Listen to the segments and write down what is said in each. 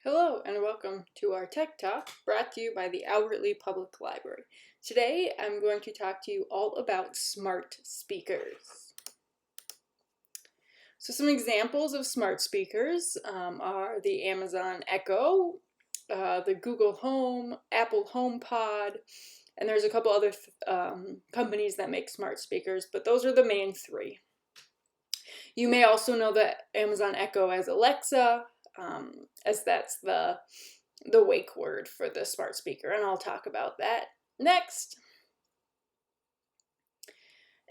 Hello and welcome to our Tech Talk brought to you by the Albert Lea Public Library. Today I'm going to talk to you all about smart speakers. So some examples of smart speakers are the Amazon Echo, the Google Home, Apple HomePod, and there's a couple other companies that make smart speakers, but those are the main three. You may also know the Amazon Echo as Alexa, as that's the wake word for the smart speaker, and I'll talk about that next.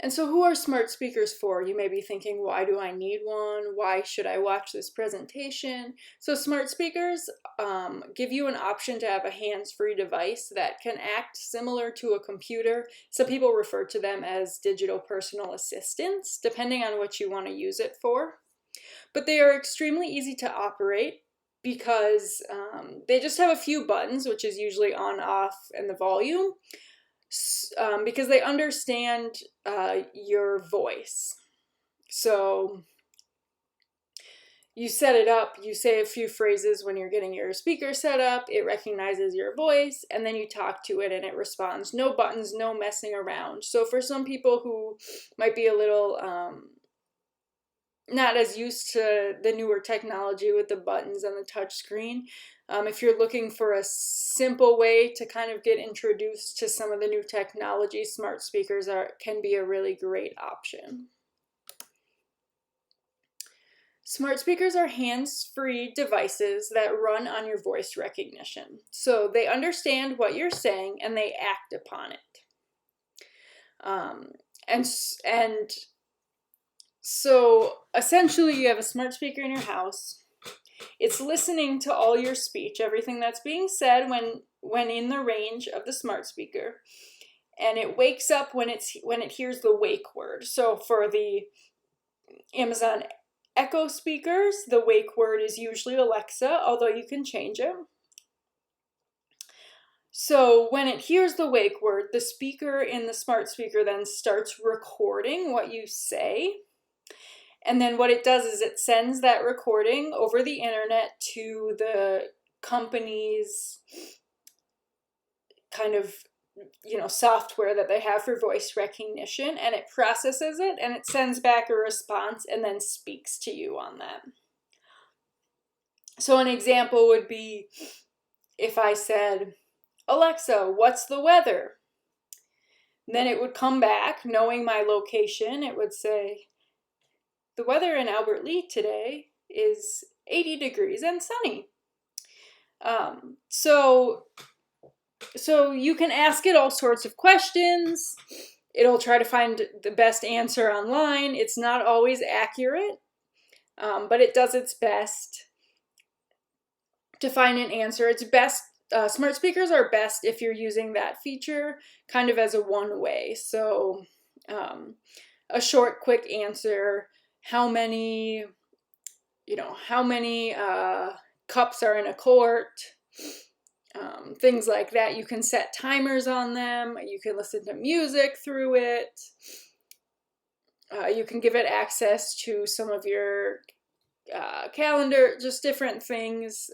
And so who are smart speakers for? You may be thinking, why do I need one? Why should I watch this presentation? So smart speakers give you an option to have a hands-free device that can act similar to a computer. Some people refer to them as digital personal assistants, depending on what you want to use it for. But they are extremely easy to operate because they just have a few buttons, which is usually on, off, and the volume. Because they understand your voice. So you set it up, you say a few phrases when you're getting your speaker set up, it recognizes your voice, and then you talk to it and it responds. No buttons, no messing around. So for some people who might be a little not as used to the newer technology with the buttons and the touch screen, if you're looking for a simple way to kind of get introduced to some of the new technology, smart speakers can be a really great option. Smart speakers are hands-free devices that run on your voice recognition. So they understand what you're saying and they act upon it. So essentially you have a smart speaker in your house. It's listening to all your speech, everything that's being said when in the range of the smart speaker, and it wakes up when it hears the wake word. So for the Amazon Echo speakers, the wake word is usually Alexa, although you can change it. So when it hears the wake word, the speaker in the smart speaker then starts recording what you say. And then what it does is it sends that recording over the internet to the company's kind of, software that they have for voice recognition, and it processes it and it sends back a response and then speaks to you on that. So an example would be if I said, Alexa, what's the weather? Then it would come back, knowing my location, it would say, the weather in Albert Lea today is 80 degrees and sunny. So you can ask it all sorts of questions. It'll try to find the best answer online. It's not always accurate, but it does its best to find an answer. It's best. Smart speakers are best if you're using that feature kind of as a one-way. So a short, quick answer. How many cups are in a quart, things like that. You can set timers on them. You can listen to music through it. You can give it access to some of your calendar, just different things.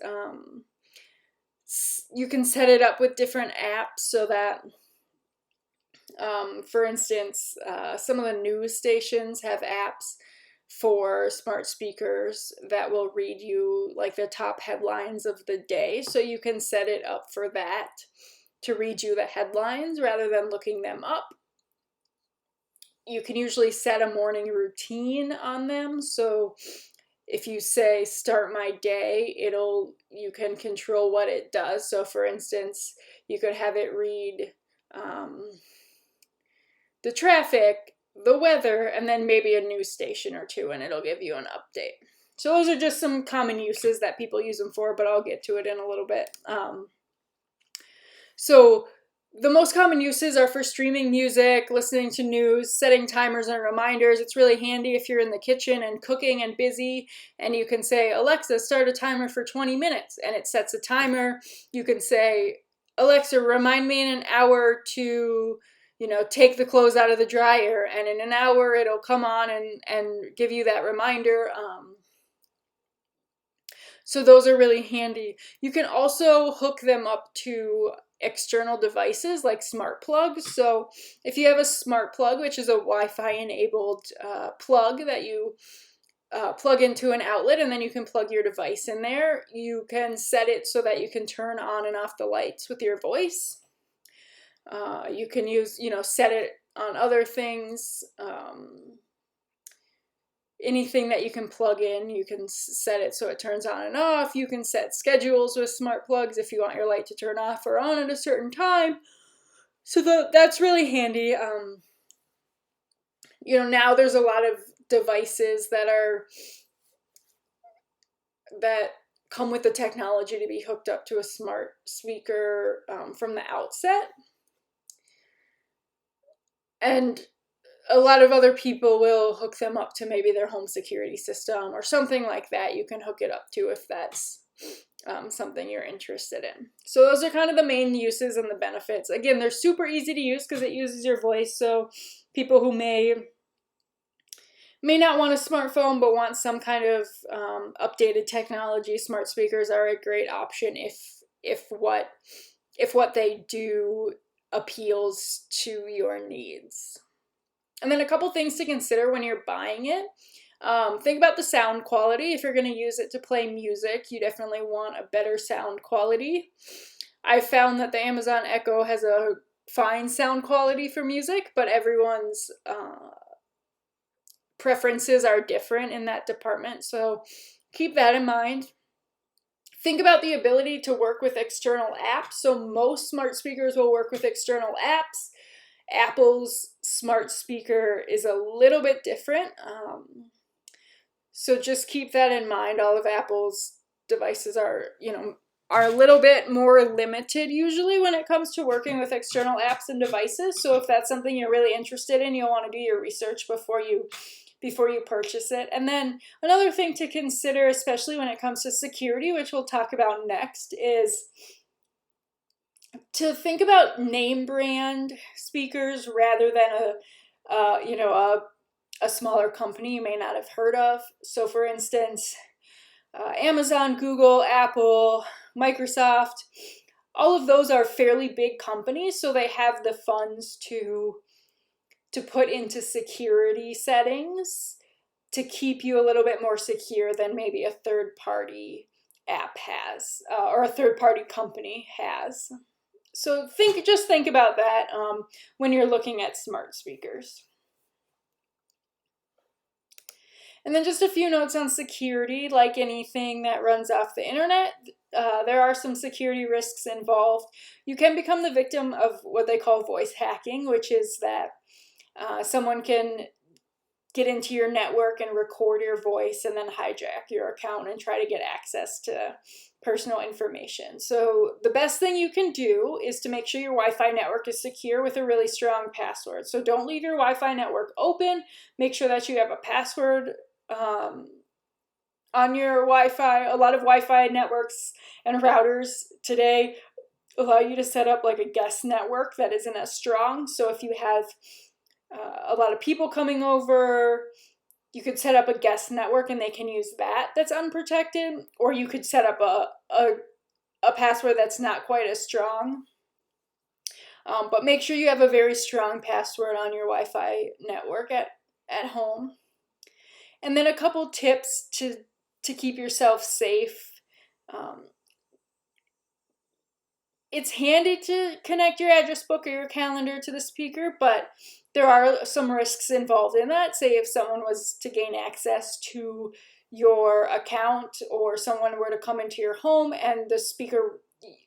You can set it up with different apps so that, for instance, some of the news stations have apps for smart speakers that will read you like the top headlines of the day. So you can set it up for that to read you the headlines rather than looking them up. You can usually set a morning routine on them. So if you say start my day, you can control what it does. So for instance, you could have it read the traffic, the weather, and then maybe a news station or two, and it'll give you an update. So those are just some common uses that people use them for, but I'll get to it in a little bit. So the most common uses are for streaming music, listening to news, setting timers and reminders. It's really handy if you're in the kitchen and cooking and busy, and you can say, Alexa, start a timer for 20 minutes, and it sets a timer. You can say, Alexa, remind me in an hour to take the clothes out of the dryer, and in an hour it'll come on and give you that reminder. So those are really handy. You can also hook them up to external devices like smart plugs. So if you have a smart plug, which is a Wi-Fi enabled plug that you plug into an outlet, and then you can plug your device in there, you can set it so that you can turn on and off the lights with your voice. You can use, set it on other things. Anything that you can plug in, you can set it so it turns on and off. You can set schedules with smart plugs if you want your light to turn off or on at a certain time. So that's really handy. Now there's a lot of devices that come with the technology to be hooked up to a smart speaker from the outset. And a lot of other people will hook them up to maybe their home security system or something like that. You can hook it up to if that's something you're interested in. So those are kind of the main uses and the benefits. Again, they're super easy to use because it uses your voice. So people who may not want a smartphone but want some kind of updated technology, smart speakers are a great option if what they do appeals to your needs. And then a couple things to consider when you're buying it. Think about the sound quality. If you're going to use it to play music, you definitely want a better sound quality. I found that the Amazon Echo has a fine sound quality for music, but everyone's preferences are different in that department, so keep that in mind. Think about the ability to work with external apps. So most smart speakers will work with external apps. Apple's smart speaker is a little bit different. So just keep that in mind. All of Apple's devices are a little bit more limited usually when it comes to working with external apps and devices. So if that's something you're really interested in, you'll want to do your research before you purchase it. And then another thing to consider, especially when it comes to security, which we'll talk about next, is to think about name brand speakers rather than a smaller company you may not have heard of. So for instance, Amazon, Google, Apple, Microsoft, all of those are fairly big companies, so they have the funds to put into security settings to keep you a little bit more secure than maybe a third-party app has or a third-party company has. So just think about that when you're looking at smart speakers. And then just a few notes on security. Like anything that runs off the internet, there are some security risks involved. You can become the victim of what they call voice hacking, which is that someone can get into your network and record your voice and then hijack your account and try to get access to personal information. So the best thing you can do is to make sure your Wi-Fi network is secure with a really strong password. So don't leave your Wi-Fi network open. Make sure that you have a password on your Wi-Fi. A lot of Wi-Fi networks and routers today allow you to set up like a guest network that isn't as strong. So if you have a lot of people coming over, you could set up a guest network and they can use that that's unprotected, or you could set up a password that's not quite as strong. But make sure you have a very strong password on your Wi-Fi network at home. And then a couple tips to keep yourself safe. It's handy to connect your address book or your calendar to the speaker, but there are some risks involved in that. Say if someone was to gain access to your account, or someone were to come into your home and the speaker,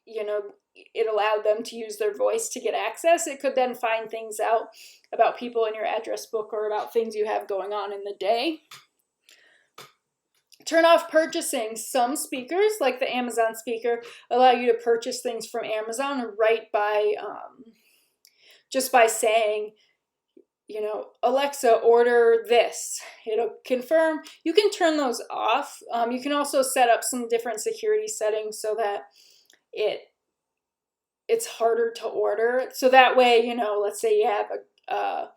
it allowed them to use their voice to get access, it could then find things out about people in your address book or about things you have going on in the day. Turn off purchasing. Some speakers, like the Amazon speaker, allow you to purchase things from Amazon right by just by saying, Alexa, order this. It'll confirm. You can turn those off. You can also set up some different security settings so that it's harder to order. So that way, let's say you have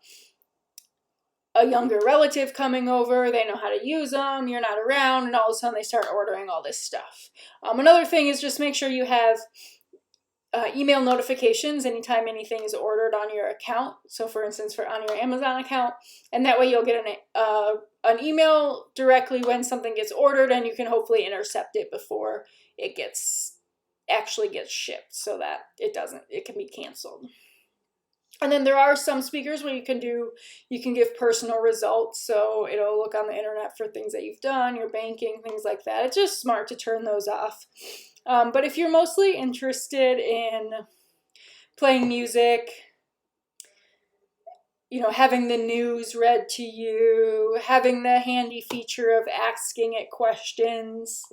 a younger relative coming over, they know how to use them, you're not around, and all of a sudden they start ordering all this stuff. Another thing is just make sure you have email notifications anytime anything is ordered on your account. So for instance, on your Amazon account, and that way you'll get an email directly when something gets ordered, and you can hopefully intercept it before it actually gets shipped, so that it can be canceled. And then there are some speakers where you can give personal results, so it'll look on the internet for things that you've done, your banking, things like that. It's just smart to turn those off. But if you're mostly interested in playing music, having the news read to you, having the handy feature of asking it questions,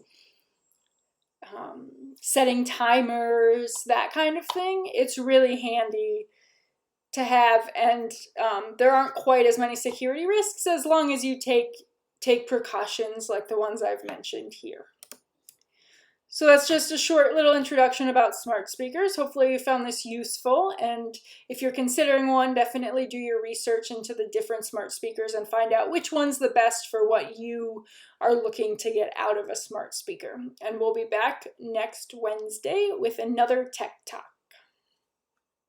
setting timers, that kind of thing, it's really handy to have, and there aren't quite as many security risks as long as you take precautions like the ones I've mentioned here. So that's just a short little introduction about smart speakers. Hopefully you found this useful, and if you're considering one, definitely do your research into the different smart speakers and find out which one's the best for what you are looking to get out of a smart speaker. And we'll be back next Wednesday with another Tech Talk.